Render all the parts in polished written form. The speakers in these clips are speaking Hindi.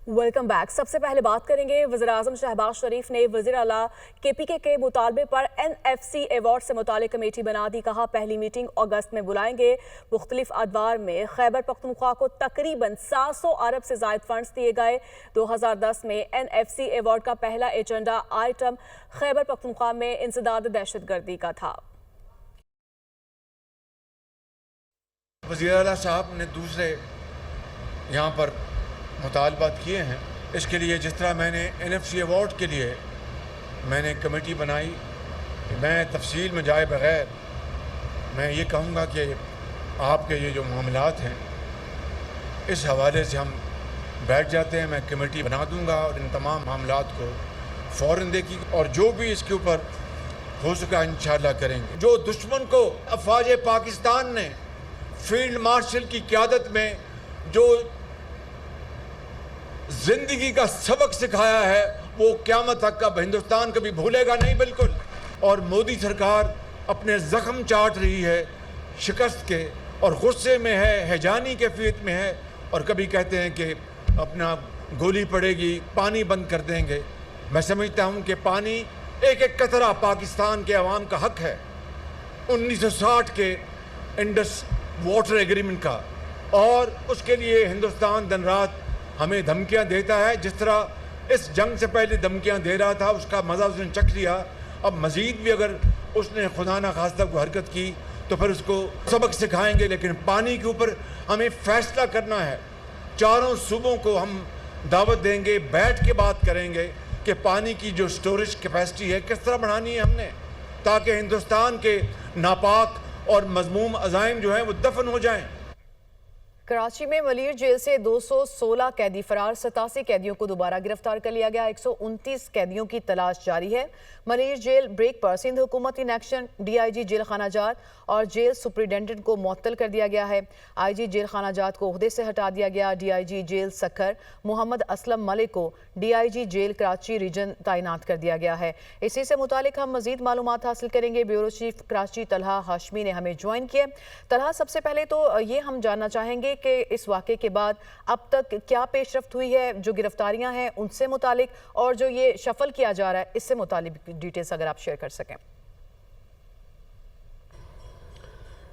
Welcome back. सबसे पहले बात करेंगे वज़ीर आज़म शहबाज शरीफ ने वज़ीर आला KPK के मुतालबे पर NFC अवार्ड से मुतालिक कमेटी बना दी। कहा पहली मीटिंग अगस्त में बुलाएंगे। मुख्तलिफ अदवार में खैबर पख्तूनख्वा को तकरीबन 700 अरब से जायद फंड्स दिए गए। 2010 में NFC अवार्ड का पहला एजेंडा आइटम खैबर पख्तूनख्वा में इंसदाद दहशतगर्दी का था। वज़ीर आला साहब ने दूसरे यहाँ पर मुतालबात किए हैं। इसके लिए जिस तरह मैंने NFC अवार्ड के लिए मैंने कमेटी बनाई, मैं तफसील में जाए बग़ैर मैं ये कहूँगा कि आपके ये जो मामलात हैं इस हवाले से हम बैठ जाते हैं। मैं कमेटी बना दूँगा और इन तमाम मामलात को फ़ौरन देखी और जो भी इसके ऊपर हो सका इंशाअल्लाह करेंगे। जो दुश्मन को अफ़वाज पाकिस्तान ने फील्ड मार्शल की क़यादत में जो जिंदगी का सबक सिखाया है वो क़यामत तक का हिंदुस्तान कभी भूलेगा नहीं, बिल्कुल। और मोदी सरकार अपने ज़ख्म चाट रही है शिकस्त के और गुस्से में है, हैजानी कैफियत में है और कभी कहते हैं कि अपना गोली पड़ेगी, पानी बंद कर देंगे। मैं समझता हूँ कि पानी एक एक कतरा पाकिस्तान के अवाम का हक है। 1960 के इंडस वाटर एग्रीमेंट का, और उसके लिए हिंदुस्तान दिन रात हमें धमकियां देता है। जिस तरह इस जंग से पहले धमकियां दे रहा था उसका मज़ा उसने चख लिया। अब मज़ीद भी अगर उसने खुदा न खास्ता को हरकत की तो फिर उसको सबक सिखाएंगे। लेकिन पानी के ऊपर हमें फ़ैसला करना है। चारों सूबों को हम दावत देंगे, बैठ के बात करेंगे कि पानी की जो स्टोरेज कैपेसिटी है किस तरह बढ़ानी है हमने, ताकि हिंदुस्तान के नापाक और मज़मूम अज़ाइम जो हैं वो दफन हो जाएँ। कराची में मलीर जेल से 216 कैदी फरार, 87 कैदियों को दोबारा गिरफ्तार कर लिया गया। 129 कैदियों की तलाश जारी है। मलीर जेल ब्रेक पर सिंध हुकूमत इन एक्शन, DIG जेल खाना जात और जेल सुपरिटेंडेंट को मुअत्तल कर दिया गया है। IG जेल खाना जात को ओहदे से हटा दिया गया। DIG जेल सक्खर मोहम्मद असलम मलिक को DIG जेल कराची रीजन तैनात कर दिया गया है। इसी से मुतालिक हम मजीद मालूमात हासिल करेंगे। ब्यूरो चीफ कराची तलहा हाशमी ने हमें ज्वाइन किया। तलहा, सबसे पहले तो ये हम जानना चाहेंगे कि इस वाक़े के बाद अब तक क्या पेशरफ्त हुई है, जो गिरफ्तारियां हैं उनसे मुतालिक, और जो ये शफल किया जा रहा है इससे मुतालिक डिटेल्स अगर आप शेयर कर सकें।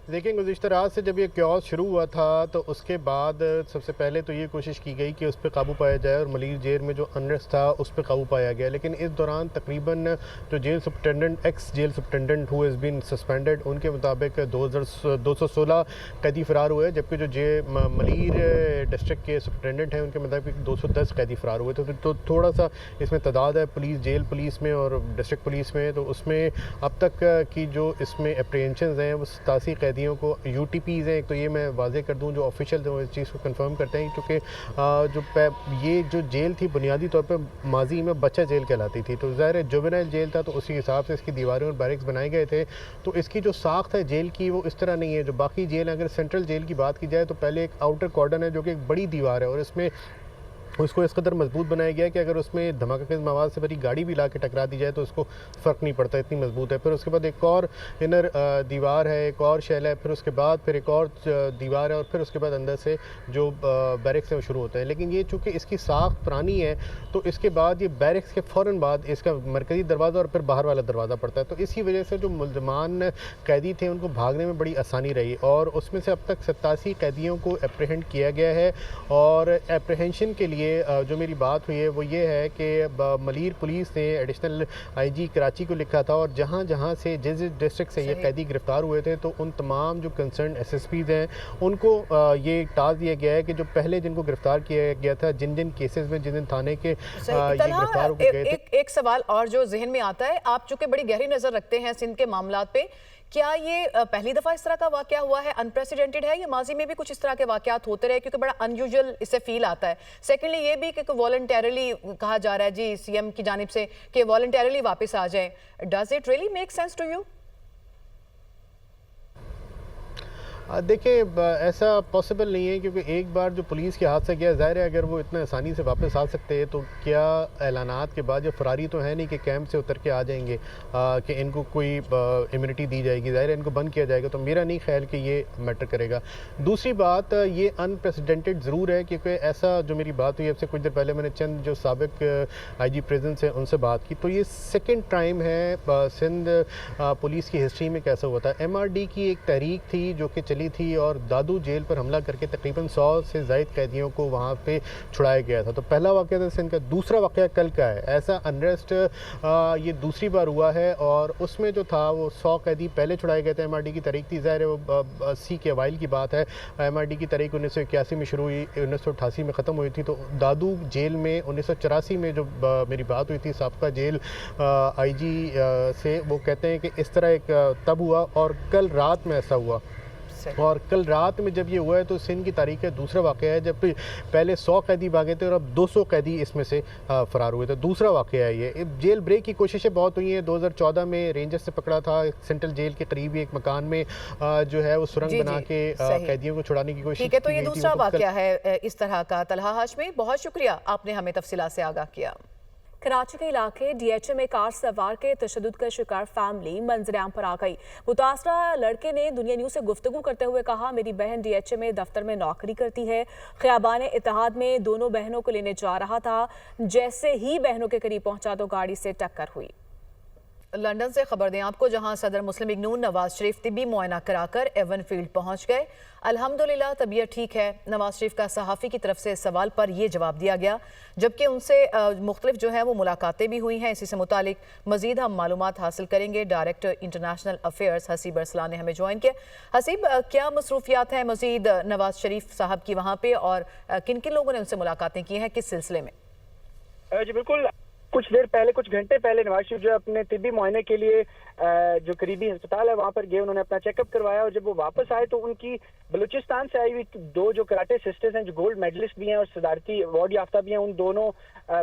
देखिए, गुज़िश्ता रात से जब ये क्यास शुरू हुआ था तो उसके बाद सबसे पहले तो ये कोशिश की गई कि उस पर काबू पाया जाए और मलीर जेल में जो अनरेस्ट था उस पर काबू पाया गया। लेकिन इस दौरान तकरीबन जो jail superintendent, ex jail superintendent who has been suspended, उनके मुताबिक 216 कैदी फ़रार हुए, जबकि जो मलीर डिस्ट्रिक्ट के सुपरिटेंडेंट हैं उनके मुताबिक 210 कैदी फ़रार हुए। तो थोड़ा सा इसमें तादाद है पुलिस, जेल पुलिस में और डिस्ट्रिक्ट पुलिस में, तो उसमें अब तक की जो इसमें अप्रीहेंशंस हैं वो 87 कैदियों को UTPs हैं। तो ये मैं वाज़े कर दूं, जो ऑफिशियल जो इस चीज़ को कंफर्म करते हैं, क्योंकि ये जो जेल थी बुनियादी तौर पर माजी में बच्चा जेल कहलाती थी, तो ज़ाहिर है जुवेनाइल जेल था, तो उसी हिसाब से इसकी दीवारें और बैरिक्स बनाए गए थे। तो इसकी जो साख्त है जेल की वो इस तरह नहीं है जो बाकी जेल। अगर सेंट्रल जेल की बात की जाए तो पहले एक आउटर कॉर्डन है जो कि एक बड़ी दीवार है और इसमें उसको इस कदर मजबूत बनाया गया है कि अगर उसमें धमाकेदार मवाद से भरी गाड़ी भी ला के टकरा दी जाए तो उसको फ़र्क नहीं पड़ता, इतनी मजबूत है। फिर उसके बाद एक और इनर दीवार है, एक और शैल है, फिर उसके बाद फिर एक और दीवार है और फिर उसके बाद अंदर से जो बैरिक्स है वो शुरू होता है। लेकिन ये चूँकि इसकी साख्त पुरानी है तो इसके बाद ये बैरिक्स के फ़ौरन बाद इसका मरकज़ी दरवाज़ा और फिर बाहर वाला दरवाज़ा पड़ता है। तो इसी वजह से जो मुल्ज़मान कैदी थे उनको भागने में बड़ी आसानी रही और उसमें से अब तक 87 कैदियों को एप्रीहेंड किया गया है। और एप्रीहेंशन के लिए जो मेरी बात हुई है वो ये है कि मलीर पुलिस ने एडिशनल IG कराची को लिखा था और जहाँ जहाँ से जिस डिस्ट्रिक्ट से ये कैदी गिरफ्तार हुए थे तो उन तमाम जो कंसर्न SSPs हैं उनको ये टास्क दिया गया है कि जो पहले जिनको गिरफ्तार किया गया था, जिन जिन केसेस में जिन जिन थाने के ये गिरफ्तार हो गए थे। एक सवाल और जो जहन में आता है, आप चूंकि बड़ी गहरी नजर रखते हैं सिंध के मामलात पे, क्या ये पहली दफ़ा इस तरह का वाक़या हुआ है, अनप्रेसिडेंटेड है, या माजी में भी कुछ इस तरह के वाक़यात होते रहे, क्योंकि बड़ा अनयूजुअल इससे फील आता है। सेकेंडली ये भी कि वॉलंटरली कहा जा रहा है जी CM की जानिब से कि वॉलंटरली वापस आ जाएं। Does it really make sense to you? देखिए ऐसा पॉसिबल नहीं है, क्योंकि एक बार जो पुलिस के हाथ से गया, ज़ाहिर है अगर वो इतना आसानी से वापस आ सकते हैं तो क्या ऐलानात के बाद, जो फरारी तो है नहीं कि कैंप से उतर के आ जाएंगे कि इनको कोई इम्यूनिटी दी जाएगी, ज़ाहिर है इनको बंद किया जाएगा, तो मेरा नहीं ख्याल कि ये मैटर करेगा। दूसरी बात, ये अनप्रेसिडेंटेड ज़रूर है, क्योंकि ऐसा जो मेरी बात हुई आपसे कुछ देर पहले, मैंने चंद जो साबिक IG प्रेजेंस है उनसे बात की, तो ये सेकेंड टाइम है सिंध पुलिस की हिस्ट्री में कैसा हुआ था। MRD की एक तहरीक थी जो कि चली थी और दादू जेल पर हमला करके तकरीबन 100 से ज़ायद कैदियों को वहाँ पे छुड़ाया गया था। तो पहला वाक़या था सिंध का। दूसरा वाक़या कल का है। ऐसा अनरेस्ट ये दूसरी बार हुआ है और उसमें जो था वो 100 कैदी पहले छुड़ाए गए थे। MRD की तारीख थी, ज़ाहिर है वो 80 के अवाइल की बात है। MRD की तारीख 1981 में शुरू हुई, 1988 में ख़त्म हुई थी। तो दादू जेल में 1984 में जो मेरी बात हुई थी साबका जेल IG से, वो कहते हैं कि इस तरह एक तब हुआ और कल रात में ऐसा हुआ। और कल रात में जब ये हुआ है तो सिंध की तारीख का दूसरा वाक़या है, जब पहले 100 कैदी भागे थे और अब 200 कैदी इसमें से फ़रार हुए थे। दूसरा वाक़या है ये। जेल ब्रेक की कोशिशें बहुत हुई हैं। 2014 में रेंजर्स से पकड़ा था सेंट्रल जेल के करीब एक मकान में, जो है वो सुरंग बना के कैदियों को छुड़ाने की कोशिश की। ठीक है, तो ये दूसरा वाक़या है इस तरह का। तलहा हाशमी, बहुत शुक्रिया, आपने हमें तफसीलात से आगाह किया। कराची के इलाके DHA में कार सवार के तशद्दुद का शिकार फैमिली मंजर-ए-आम पर आ गई। मुतासरा लड़के ने दुनिया न्यूज़ से गुफ्तगू करते हुए कहा, मेरी बहन DHA में दफ्तर में नौकरी करती है। ख़ियाबान इत्तेहाद में दोनों बहनों को लेने जा रहा था। जैसे ही बहनों के करीब पहुंचा तो गाड़ी से टक्कर हुई। लंदन से खबर दें आपको, जहां सदर मुस्लिम लीग नून नवाज शरीफ तिब्बी मुआयना कराकर एवन फील्ड पहुंच गए। अल्हम्दुलिल्लाह तबीयत ठीक है। नवाज शरीफ का सहाफ़ी की तरफ से सवाल पर यह जवाब दिया गया, जबकि उनसे मुख्तलिफ जो है वो मुलाकातें भी हुई हैं। इसी से मुतालिक मजीद हम मालूमात हासिल करेंगे। Director international affairs Haseeb Arsalan ने हमें ज्वाइन किया। हसीब, क्या मसरूफियात हैं मजीद नवाज शरीफ साहब की वहाँ पे, और किन किन लोगों ने उनसे मुलाकातें की हैं, किस सिलसिले में? जी बिल्कुल, कुछ देर पहले, कुछ घंटे पहले नवाज शरीफ जो है अपने तिब्बी मुआयने के लिए जो करीबी अस्पताल है वहाँ पर गए। उन्होंने अपना चेकअप करवाया और जब वो वापस आए तो उनकी बलूचिस्तान से आई हुई दो जो कराटे सिस्टर्स हैं, जो गोल्ड मेडलिस्ट भी हैं और सदारती अवार्ड याफ्ता भी हैं, उन दोनों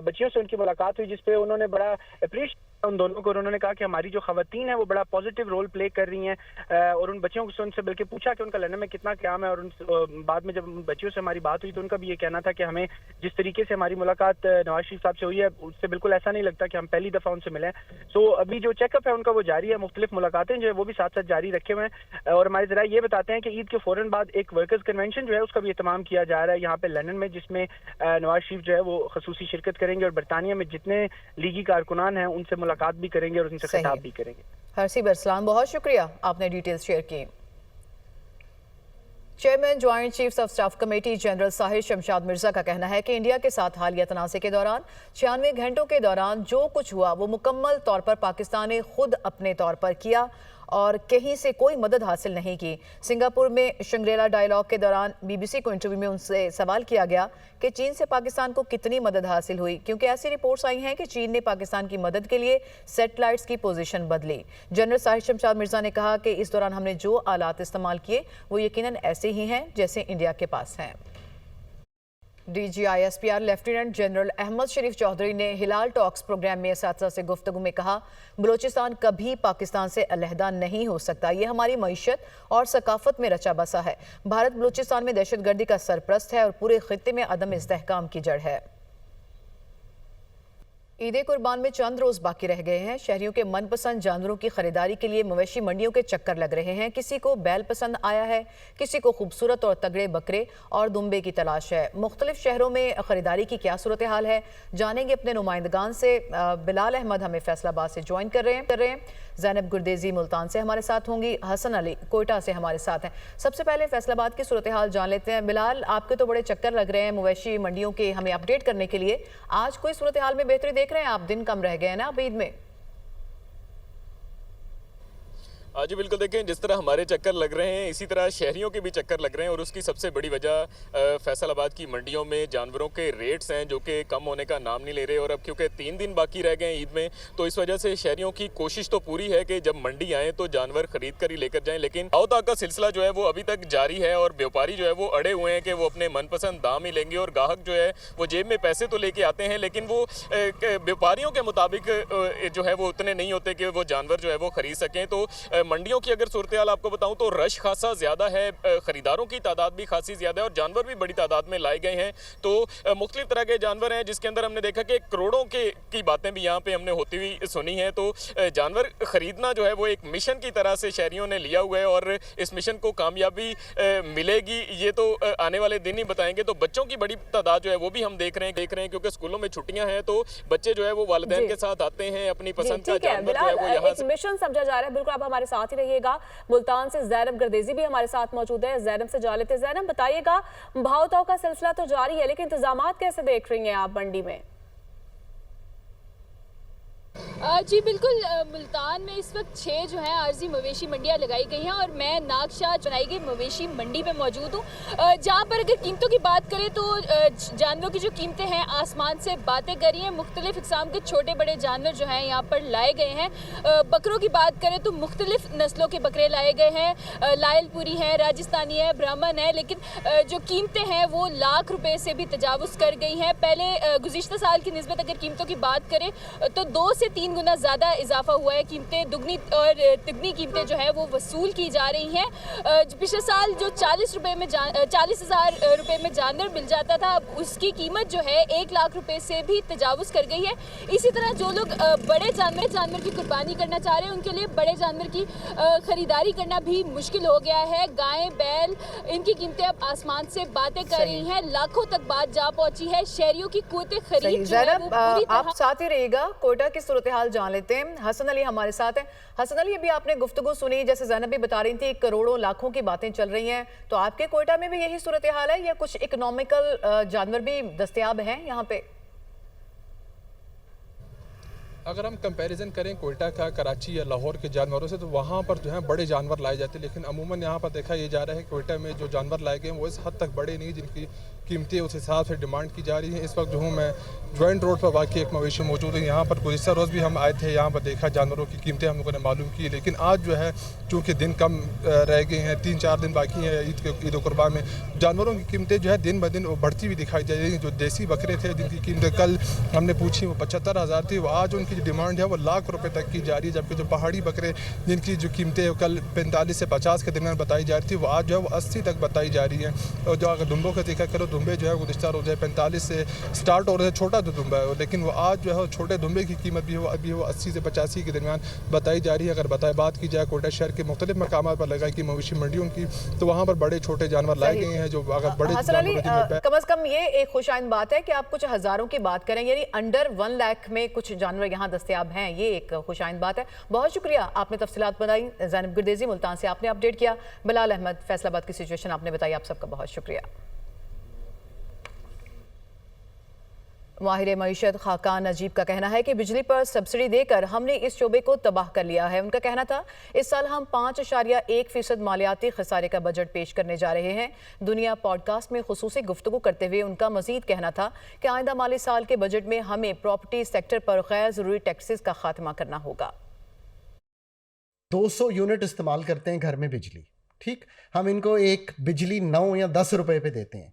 बच्चियों से उनकी मुलाकात हुई, जिसपे उन्होंने बड़ा अप्रिशिएट उन दोनों को। उन्होंने कहा कि हमारी जो खवातीन है वो बड़ा पॉजिटिव रोल प्ले कर रही हैं और उन बच्चियों से उनसे बल्कि पूछा कि उनका लंदन में कितना क़याम है। और उन बाद में जब उन बच्चियों से हमारी बात हुई तो उनका भी ये कहना था कि हमें जिस तरीके से हमारी मुलाकात नवाज शरीफ साहब से हुई है उससे बिल्कुल ऐसा नहीं लगता कि हम पहली दफ़ा उनसे मिले। सो अभी जो चेकअप है उनका वो जारी है, मुख्तलिफ मुलाकातें जो है वो भी साथ साथ जारी रखे हुए हैं। और हमारे ज़रा ये बताते हैं कि ईद के फ़ौरन बाद एक वर्कर्स कन्वेंशन जो है उसका भी एहतमाम किया जा रहा है यहाँ पे लंदन में, जिसमें नवाज शरीफ जो है वो खसूसी शिरकत करेंगे और बरतानिया में जितने लीगी कारकुनान हैं उनसे मुलाकात भी करेंगे और उनसे खिताब भी करेंगे। हसीब अरसलान, बहुत शुक्रिया, आपने डिटेल्स शेयर की। Chairman joint chiefs of staff committee general Sahir Shamshad Mirza का कहना है कि इंडिया के साथ हालिया तनाज़े के दौरान 96 घंटों के दौरान जो कुछ हुआ वो मुकम्मल तौर पर पाकिस्तान ने खुद अपने तौर पर किया और कहीं से कोई मदद हासिल नहीं की। सिंगापुर में शंग्रीला डायलॉग के दौरान BBC को इंटरव्यू में उनसे सवाल किया गया कि चीन से पाकिस्तान को कितनी मदद हासिल हुई, क्योंकि ऐसी रिपोर्ट्स आई हैं कि चीन ने पाकिस्तान की मदद के लिए सैटेलाइट्स की पोजीशन बदली। जनरल साहिर शमशाद मिर्जा ने कहा कि इस दौरान हमने जो आलात इस्तेमाल किए वो यकीनन ऐसे ही हैं जैसे इंडिया के पास हैं। DGISPR लेफ्टिनेंट जनरल अहमद शरीफ चौधरी ने हिलाल टॉक्स प्रोग्राम में असातिज़ा से गुफ्तगू में कहा, बलूचिस्तान कभी पाकिस्तान से अलहदा नहीं हो सकता। ये हमारी मईशत और सकाफत में रचा बसा है। भारत बलूचिस्तान में दहशतगर्दी का सरपरस्त है और पूरे खित्ते में अदम इस्तेहकाम की जड़ है। ईद कुर्बान में चंद रोज बाकी रह गए हैं। शहरियों के मनपसंद जानवरों की खरीदारी के लिए मवेशी मंडियों के चक्कर लग रहे हैं। किसी को बैल पसंद आया है, किसी को खूबसूरत और तगड़े बकरे और दुम्बे की तलाश है। मुख्तलिफ शहरों में खरीदारी की क्या सूरत हाल है, जानेंगे अपने नुमाइंदगान से। बिलाल अहमद हमें फैसलाबाद से ज्वाइन कर रहे हैं। ज़ैनब गुरदेजी मुल्तान से हमारे साथ होंगी। हसन अली कोयटा से हमारे साथ हैं। सबसे पहले फैसलाबाद की सूरत हाल जान लेते हैं। बिलाल, आपके तो बड़े चक्कर लग रहे हैं मवेशी मंडियों के, हमें अपडेट करने के लिए। आज कोई सूरत हाल में बेहतरी देख रहे हैं आप? दिन कम रह गए हैं ना अब ईद में? जी बिल्कुल, देखें जिस तरह हमारे चक्कर लग रहे हैं इसी तरह शहरियों के भी चक्कर लग रहे हैं और उसकी सबसे बड़ी वजह फैसलाबाद की मंडियों में जानवरों के रेट्स हैं जो कि कम होने का नाम नहीं ले रहे। और अब क्योंकि 3 दिन बाकी रह गए ईद में तो इस वजह से शहरियों की कोशिश तो पूरी है कि जब मंडी आएँ तो जानवर खरीद कर ही लेकर जाएँ, लेकिन आवता का सिलसिला जो है वो अभी तक जारी है और व्यापारी जो है वो अड़े हुए हैं कि वो अपने मनपसंद दाम ही लेंगे और ग्राहक जो है वो जेब में पैसे तो लेके आते हैं लेकिन वो व्यापारियों के मुताबिक जो है वो उतने नहीं होते कि वो जानवर जो है वो खरीद सकें। तो मंडियों की अगर सूरत हाल आपको बताऊं तो रश खासा ज़्यादा है, ख़रीदारों की तादाद भी खासी ज़्यादा है और जानवर भी बड़ी तादाद में लाए गए हैं। तो मुख्तलिफ तरह के जानवर हैं, जिसके अंदर हमने देखा कि करोड़ों की बातें भी यहाँ पे हमने होती हुई सुनी हैं। तो जानवर ख़रीदना जो है वो एक मिशन की तरह से शहरियों ने लिया हुआ है और इस मिशन को कामयाबी मिलेगी ये तो आने वाले दिन ही बताएंगे। तो बच्चों की बड़ी तादाद जो है वो भी हम देख रहे हैं क्योंकि स्कूलों में छुट्टियां हैं, तो बच्चे जो है वो वालिदैन के साथ आते हैं, अपनी पसंद का जानवर जो है वो यहाँ एक मिशन समझा जा रहा है। बिल्कुल, आप हमारे साथ ही रहिएगा। मुल्तान से ज़ैनब गर्देजी भी हमारे साथ मौजूद है। ज़ैनब से जा लेते हैं। ज़ैनब, बताइएगा, भाव ताव का सिलसिला तो जारी है, लेकिन इंतजामात कैसे देख रही हैं आप मंडी में? जी बिल्कुल, मुल्तान में इस वक्त 6 जो है आर्जी मवेशी मंडियाँ लगाई गई हैं और मैं नागशाह बनाई गई मवेशी मंडी में मौजूद हूँ, जहाँ पर अगर कीमतों की बात करें तो जानवरों की जो कीमतें हैं आसमान से बातें कर रही हैं। मुख्तलिफ इक़साम के छोटे बड़े जानवर जो हैं यहाँ पर लाए गए हैं। बकरों की बात करें तो मुख्तलिफ नस्लों के बकरे लाए गए हैं, लायलपुरी हैं, राजस्थानी है, ब्राह्मण है, लेकिन जो कीमतें हैं वो लाख रुपए से भी तजावुज़ कर गई हैं। पहले गुज़िश्ता साल की निस्बत अगर कीमतों की बात करें तो 2 से 3 गुना ज़्यादा इजाफा हुआ है। कीमतें दुगनी और तिगनी कीमतें जो है वो वसूल की जा रही हैं। पिछले साल जो 40,000 रुपए में जानवर मिल जाता था, अब उसकी कीमत जो है 1 लाख रुपए से भी तजावुज़ कर गई है। इसी तरह जो लोग बड़े जानवर की कुर्बानी करना चाह रहे हैं उनके लिए बड़े जानवर की ख़रीदारी करना भी मुश्किल हो गया है। गायें, बैल, इनकी कीमतें अब आसमान से बातें कर रही हैं, लाखों तक बात जा पहुंची है। शहरियों की कुव्वत खरीद जो है वो पूरी तरह। आप साथ ही रहिएगा, कोयटा की सूरत हाल जान लेते हैं। हसन अली हमारे साथ हैं। हसन अली, अभी आपने गुफ्तगू सुनी, जैसे ज़ैनब भी बता रही थी, करोड़ों लाखों की बातें चल रही हैं, तो आपके कोयटा में भी यही सूरत हाल है या कुछ इकोनॉमिकल जानवर भी दस्तयाब हैं यहाँ पे? अगर हम कंपैरिजन करें कोयटा का कराची या लाहौर के जानवरों से, तो वहाँ पर जो है बड़े जानवर लाए जाते हैं, लेकिन अमूमन यहाँ पर देखा ये जा रहा है कोयटा में जो जानवर लाए गए हैं वो इस हद तक बड़े नहीं जिनकी कीमतें उस हिसाब से डिमांड की जा रही है। इस वक्त जो हूँ मैं जॉइंट रोड पर वाकई एक मवेशी मौजूद है। यहाँ पर गुज़िश्ता रोज़ भी हम आए थे, यहाँ पर देखा जानवरों की कीमतें हम लोगों ने मालूम की, लेकिन आज जो है चूँकि दिन कम रह गए हैं, 3-4 दिन बाकी हैं ईद कुर्बान में, जानवरों की कीमतें जो है दिन ब दिन बढ़ती हुई दिखाई जा रही हैं। जो देसी बकरे थे जिनकी कीमतें कल हमने पूछी वो 75,000 थी, वो आज उनकी जो डिमांड है वो लाख रुपए तक की जा रही है, जबकि जो पहाड़ी बकरे जिनकी जो कीमतें कल 45 से 50 के दरमियान बताई जा रही थी वो आज जो है वो 80 तक बताई जा रही है। और जो अगर दुम्बों का जिक्र करो, दुम्बे जो है गुज़िश्ता रोज़ 45 से स्टार्ट हो रहे हैं, छोटा तो दुम्बा है, लेकिन वो आज जो है छोटे दुम्बे की कीमत भी अभी वो 80 से 85 के दरमियान बताई जा रही है। अगर बात की जाए कोयटा शहर के मुख्तलिफ मकामात पर लगाई की मवेशी मंडियों की, तो वहाँ पर बड़े छोटे जानवर लाए गए हैं। जो अगर बड़े कम अज कम ये एक खुशाइंद बात है कि आप कुछ हज़ारों की बात करें, यानी अंडर 1 लाख में कुछ जानवर यहाँ दस्तयाब हैं, ये एक खुशाइंद बात है। बहुत शुक्रिया, आपने तफसीलात बताई। ज़ैनब गर्देजी मुल्तान से आपने अपडेट किया। बिलाल अहमद फैसलाबाद की सिचुएशन आपने बताई, आप सबका बहुत शुक्रिया। माहिर मईशत खाकान नजीब का कहना है कि बिजली पर सब्सिडी देकर हमने इस शोबे को तबाह कर लिया है। उनका कहना था इस साल हम 5.1% मालियाती खसारे का बजट पेश करने जा रहे हैं। दुनिया पॉडकास्ट में खुसूसी गुफ्तगू करते हुए उनका मजीद कहना था कि आइंदा माली साल के बजट में हमें प्रॉपर्टी सेक्टर पर गैर ज़रूरी टैक्सेस का खात्मा करना होगा। 200 यूनिट इस्तेमाल करते हैं घर में बिजली, ठीक, हम इनको एक बिजली 9 या 10 रुपए पे देते हैं,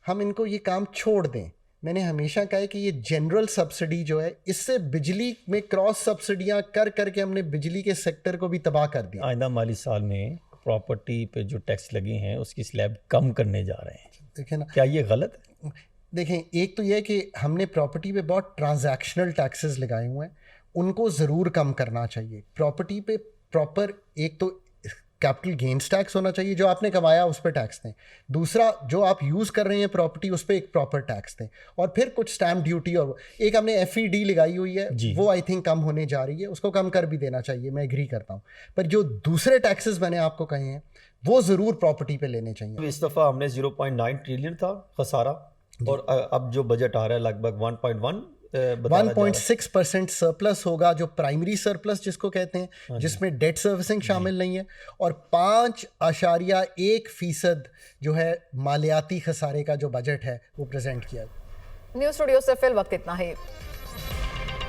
हम इनको ये काम छोड़ दें। मैंने हमेशा कहा है कि ये जनरल सब्सिडी जो है, इससे बिजली में क्रॉस सब्सिडियां कर करके हमने बिजली के सेक्टर को भी तबाह कर दिया। आइंदा माली साल में प्रॉपर्टी पे जो टैक्स लगे हैं उसकी स्लैब कम करने जा रहे हैं, देखें ना, क्या ये गलत है? देखें, एक तो ये है कि हमने प्रॉपर्टी पे बहुत ट्रांजैक्शनल टैक्सेस लगाए हुए हैं, उनको ज़रूर कम करना चाहिए। प्रॉपर्टी पे प्रॉपर एक तो कैपिटल गेन्स टैक्स होना चाहिए, जो आपने कमाया उस पर टैक्स दें। दूसरा, जो आप यूज़ कर रहे हैं प्रॉपर्टी उस पर एक प्रॉपर टैक्स दें। और फिर कुछ स्टैम्प ड्यूटी और एक हमने FED लगाई हुई है, वो आई थिंक कम होने जा रही है, उसको कम कर भी देना चाहिए, मैं एग्री करता हूँ। पर जो दूसरे टैक्सेस मैंने आपको कहे हैं वो ज़रूर प्रॉपर्टी पे लेने चाहिए। इस दफ़ा हमने 0.9 ट्रिलियन था खसारा, और अब जो बजट आ रहा है लगभग 1.6% सरप्लस होगा, जो प्राइमरी सरप्लस जिसको कहते हैं, जिसमें डेट सर्विसिंग शामिल नहीं है, और 5.1% जो है मालियाती खसारे का जो बजट है वो प्रेजेंट किया। न्यूज़ स्टूडियो से फिल वक्त इतना ही।